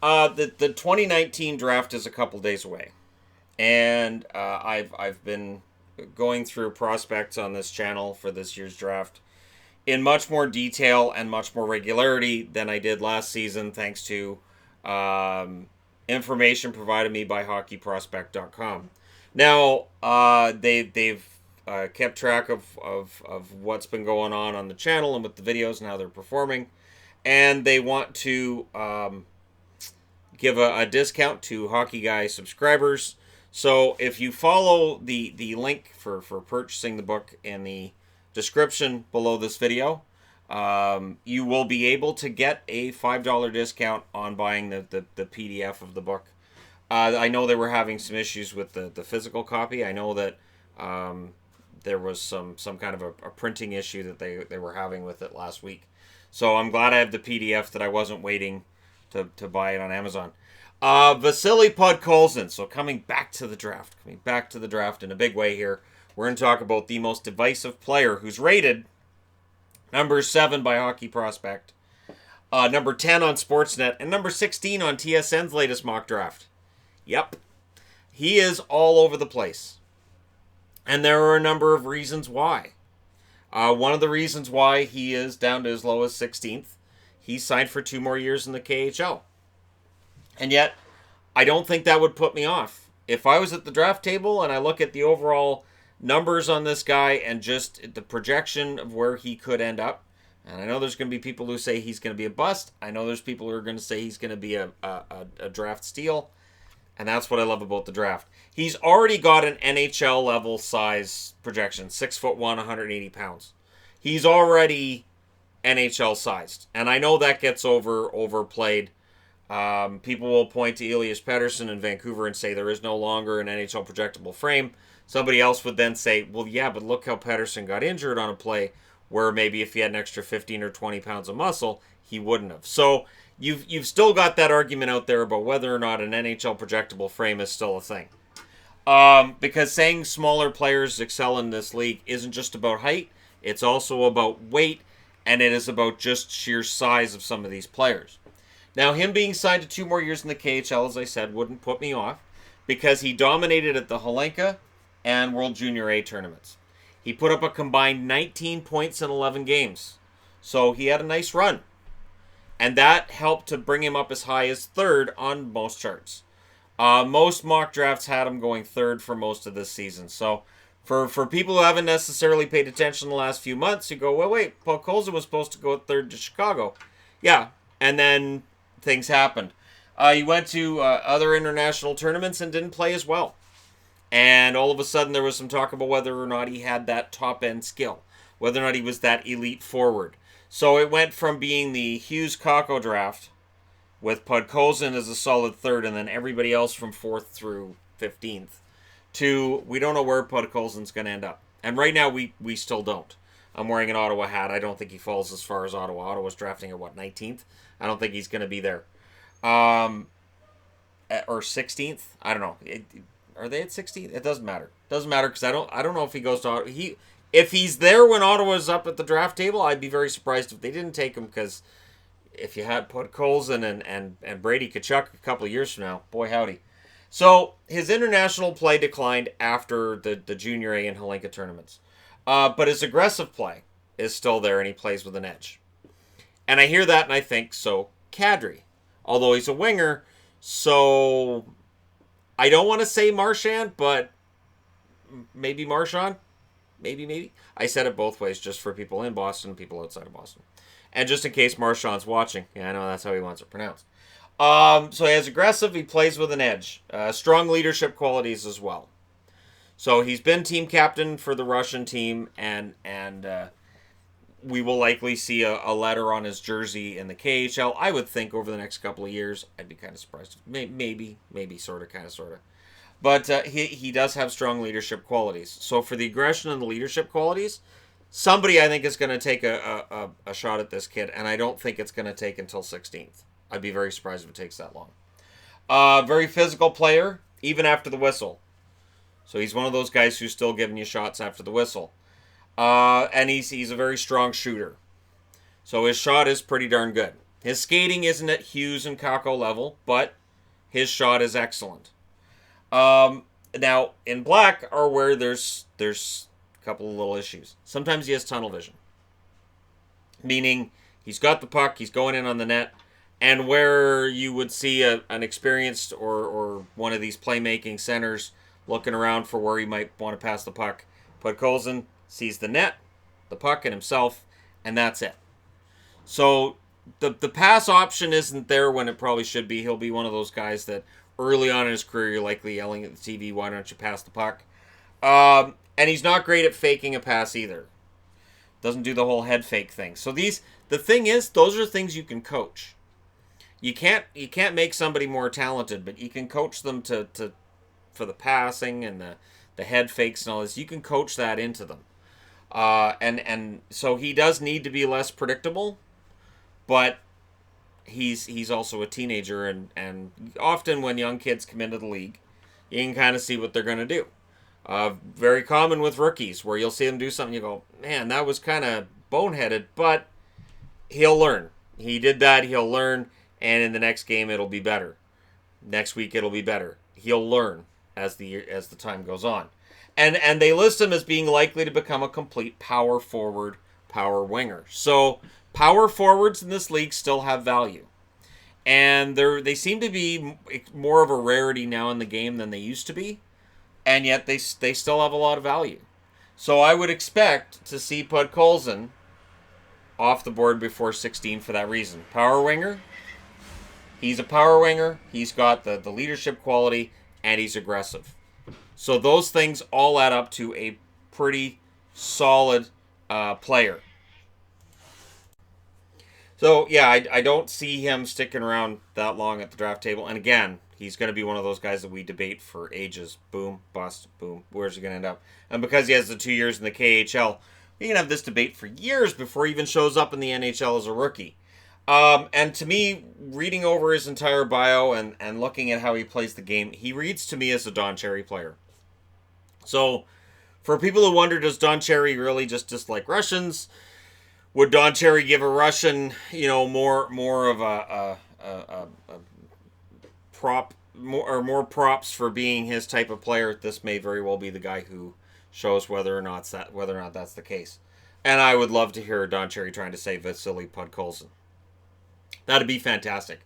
The 2019 draft is a couple days away, and I've been going through prospects on this channel for this year's draft in much more detail and much more regularity than I did last season, thanks to information provided me by HockeyProspect.com. Now, they've kept track of what's been going on the channel and with the videos and how they're performing, and they want to give a discount to Hockey Guy subscribers. So if you follow the link for purchasing the book in the description below this video, you will be able to get a $5 discount on buying the PDF of the book. I know they were having some issues with the physical copy. I know that there was some kind of a printing issue that they were having with it last week. So I'm glad I have the PDF, that I wasn't waiting to buy it on Amazon. Vasili Podkolzin. So coming back to the draft in a big way here. We're going to talk about the most divisive player, who's rated number 7 by Hockey Prospect, number 10 on Sportsnet, and number 16 on TSN's latest mock draft. Yep. He is all over the place. And there are a number of reasons why. One of the reasons why he is down to as low as 16th, he signed for 2 more years in the KHL. And yet, I don't think that would put me off. If I was at the draft table and I look at the overall numbers on this guy and just the projection of where he could end up, and I know there's going to be people who say he's going to be a bust. I know there's people who are going to say he's going to be a draft steal. And that's what I love about the draft. He's already got an NHL level size projection, 6'1", 180 pounds. He's already NHL sized. And I know that gets overplayed. People will point to Elias Pettersson in Vancouver and say there is no longer an NHL projectable frame. Somebody else would then say, well, yeah, but look how Pettersson got injured on a play where maybe if he had an extra 15 or 20 pounds of muscle, he wouldn't have. So you've still got that argument out there about whether or not an NHL projectable frame is still a thing. Because saying smaller players excel in this league isn't just about height, it's also about weight, and it is about just sheer size of some of these players. Now, him being signed to 2 more years in the KHL, as I said, wouldn't put me off, because he dominated at the Holenka and World Junior A tournaments. He put up a combined 19 points in 11 games. So he had a nice run. And that helped to bring him up as high as 3rd on most charts. Most mock drafts had him going 3rd for most of this season. So for people who haven't necessarily paid attention the last few months, you go, well, wait, Podkolzin was supposed to go 3rd to Chicago. Yeah, and then things happened. He went to other international tournaments and didn't play as well. And all of a sudden there was some talk about whether or not he had that top-end skill, whether or not he was that elite forward. So it went from being the Hughes Kakko draft with Podkolzin as a solid 3rd and then everybody else from 4th through 15th to we don't know where Podkolzin's going to end up. And right now we still don't. I'm wearing an Ottawa hat. I don't think he falls as far as Ottawa. Ottawa's drafting at, 19th? I don't think he's going to be there. Or 16th? I don't know. Are they at 16th? It doesn't matter. Doesn't matter because I don't know if he goes to Ottawa. If he's there when Ottawa's up at the draft table, I'd be very surprised if they didn't take him, because if you had Podkolzin and Brady Tkachuk a couple of years from now, boy howdy. So his international play declined after the Junior A and Holenka tournaments. But his aggressive play is still there, and he plays with an edge. And I hear that and I think, so Kadri. Although he's a winger, so I don't want to say Marchand, but maybe Marchand. Maybe. I said it both ways, just for people in Boston and people outside of Boston. And just in case Marchand's watching. Yeah, I know that's how he wants it pronounced. So he has aggressive, he plays with an edge. Strong leadership qualities as well. So he's been team captain for the Russian team, and we will likely see a letter on his jersey in the KHL. I would think over the next couple of years. I'd be kind of surprised. Maybe, sort of. But he does have strong leadership qualities. So for the aggression and the leadership qualities, somebody I think is going to take a shot at this kid, and I don't think it's going to take until 16th. I'd be very surprised if it takes that long. Very physical player, even after the whistle. So he's one of those guys who's still giving you shots after the whistle. And he's a very strong shooter. So his shot is pretty darn good. His skating isn't at Hughes and Kako level, but his shot is excellent. Now, in black are where there's a couple of little issues. Sometimes he has tunnel vision, meaning he's got the puck, he's going in on the net, and where you would see an experienced or one of these playmaking centers looking around for where he might want to pass the puck, Podkolzin sees the net, the puck, and himself, and that's it. So the pass option isn't there when it probably should be. He'll be one of those guys that early on in his career you're likely yelling at the TV, why don't you pass the puck? And he's not great at faking a pass either. Doesn't do the whole head fake thing. So the thing is, those are things you can coach. You can't make somebody more talented, but you can coach them for the passing and the head fakes and all this. You can coach that into them. And so he does need to be less predictable, but he's also a teenager, and often when young kids come into the league, you can kind of see what they're going to do. Very common with rookies, where you'll see them do something, you go, man, that was kind of boneheaded, but he'll learn. He did that, he'll learn, and in the next game it'll be better. Next week it'll be better. He'll learn as the time goes on. And they list him as being likely to become a complete power forward, power winger. So power forwards in this league still have value. And they seem to be more of a rarity now in the game than they used to be. And yet they still have a lot of value. So I would expect to see Podkolzin off the board before 16 for that reason. Power winger. He's a power winger. He's got the leadership quality, and he's aggressive. So those things all add up to a pretty solid player. So, yeah, I don't see him sticking around that long at the draft table. And again, he's going to be one of those guys that we debate for ages. Boom, bust, boom. Where's he going to end up? And because he has the 2 years in the KHL, we can have this debate for years before he even shows up in the NHL as a rookie. And to me, reading over his entire bio and looking at how he plays the game, he reads to me as a Don Cherry player. So, for people who wonder, does Don Cherry really just dislike Russians? Would Don Cherry give a Russian, more of a prop, more props for being his type of player? This may very well be the guy who shows whether or not that's the case. And I would love to hear Don Cherry trying to say Vasili Podkolzin. That'd be fantastic.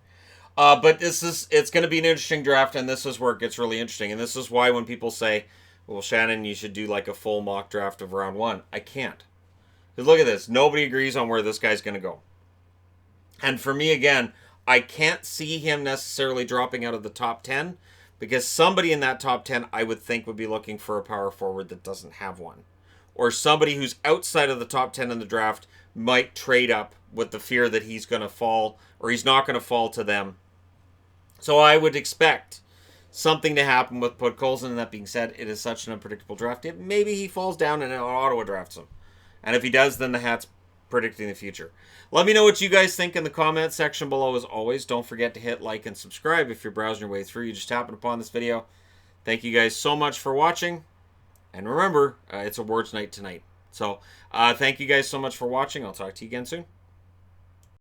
But it's going to be an interesting draft, and this is where it gets really interesting. And this is why when people say, well, Shannon, you should do like a full mock draft of round 1. I can't. Because look at this. Nobody agrees on where this guy's going to go. And for me, again, I can't see him necessarily dropping out of the top 10, because somebody in that top 10 I would think would be looking for a power forward that doesn't have one. Or somebody who's outside of the top 10 in the draft might trade up with the fear that he's going to fall, or he's not going to fall to them. So I would expect something to happen with Podkolzin. And that being said, it is such an unpredictable draft. Maybe he falls down and Ottawa drafts him. And if he does, then the Hat's predicting the future. Let me know what you guys think in the comments section below. As always, don't forget to hit like and subscribe if you're browsing your way through. You just happened upon this video. Thank you guys so much for watching. And remember, it's awards night tonight. So thank you guys so much for watching. I'll talk to you again soon.